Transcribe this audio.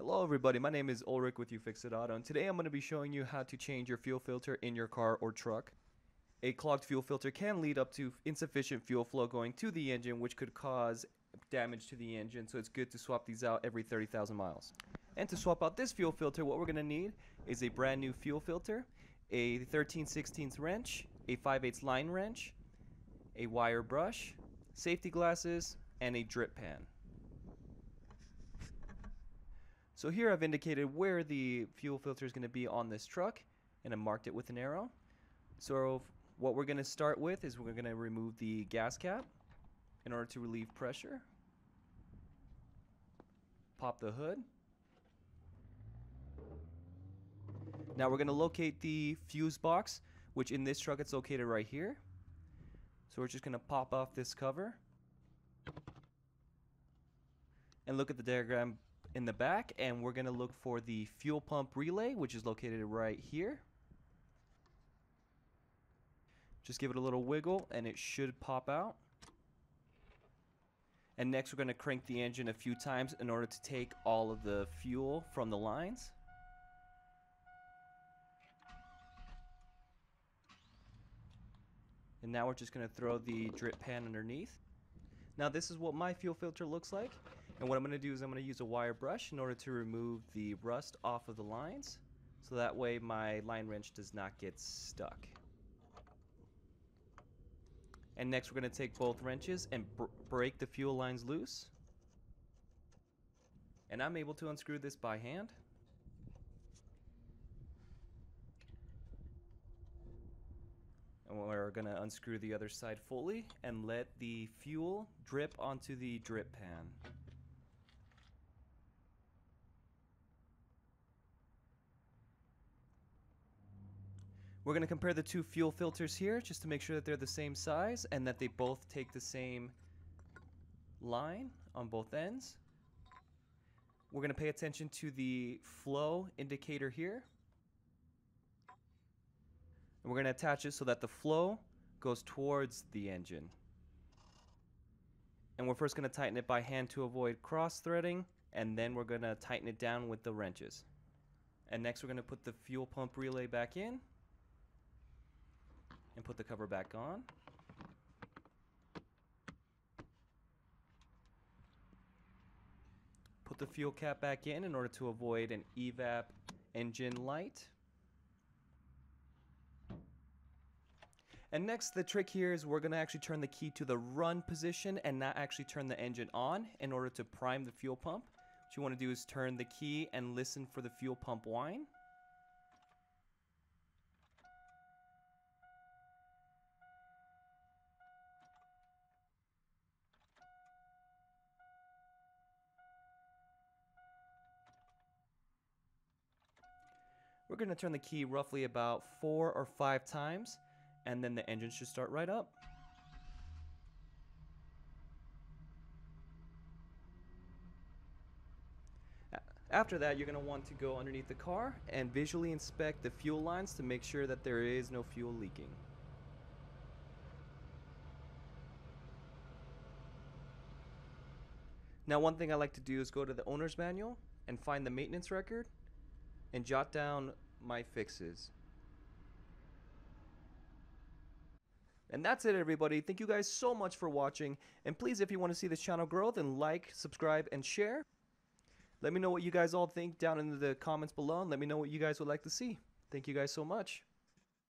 Hello everybody, my name is Ulrich with You Fix It Auto, and today I'm going to be showing you how to change your fuel filter in your car or truck. A clogged fuel filter can lead up to insufficient fuel flow going to the engine, which could cause damage to the engine, so it's good to swap these out every 30,000 miles. And to swap out this fuel filter, what we're going to need is a brand new fuel filter, a 13/16 wrench, a 5/8 line wrench, a wire brush, safety glasses, and a drip pan. So here I've indicated where the fuel filter is going to be on this truck, and I marked it with an arrow. So what we're going to start with is we're going to remove the gas cap in order to relieve pressure. Pop the hood. Now we're going to locate the fuse box, which in this truck it's located right here. So we're just going to pop off this cover and look at the diagram in the back, and we're going to look for the fuel pump relay, which is located right here. Just give it a little wiggle and it should pop out. And next we're going to crank the engine a few times in order to take all of the fuel from the lines. And now we're just going to throw the drip pan underneath. Now this is what my fuel filter looks like. And what I'm going to do is I'm going to use a wire brush in order to remove the rust off of the lines, so that way my line wrench does not get stuck. And next we're going to take both wrenches and break the fuel lines loose. And I'm able to unscrew this by hand. And we're going to unscrew the other side fully and let the fuel drip onto the drip pan. We're going to compare the two fuel filters here just to make sure that they're the same size and that they both take the same line on both ends. We're going to pay attention to the flow indicator here. And we're going to attach it so that the flow goes towards the engine. And we're first going to tighten it by hand to avoid cross-threading, and then we're going to tighten it down with the wrenches. And next we're going to put the fuel pump relay back in and put the cover back on. Put the fuel cap back in order to avoid an evap engine light. And next, the trick here is we're going to actually turn the key to the run position and not actually turn the engine on in order to prime the fuel pump. What you want to do is turn the key and listen for the fuel pump whine. We're going to turn the key roughly about 4 or 5 times, and then the engine should start right up. After that, you're going to want to go underneath the car and visually inspect the fuel lines to make sure that there is no fuel leaking. Now, one thing I like to do is go to the owner's manual and find the maintenance record and jot down my fixes. And that's it, everybody. Thank you guys so much for watching, and please, if you want to see this channel grow, then like, subscribe, and share. Let me know what you guys all think down in the comments below, and let me know what you guys would like to see. Thank you guys so much.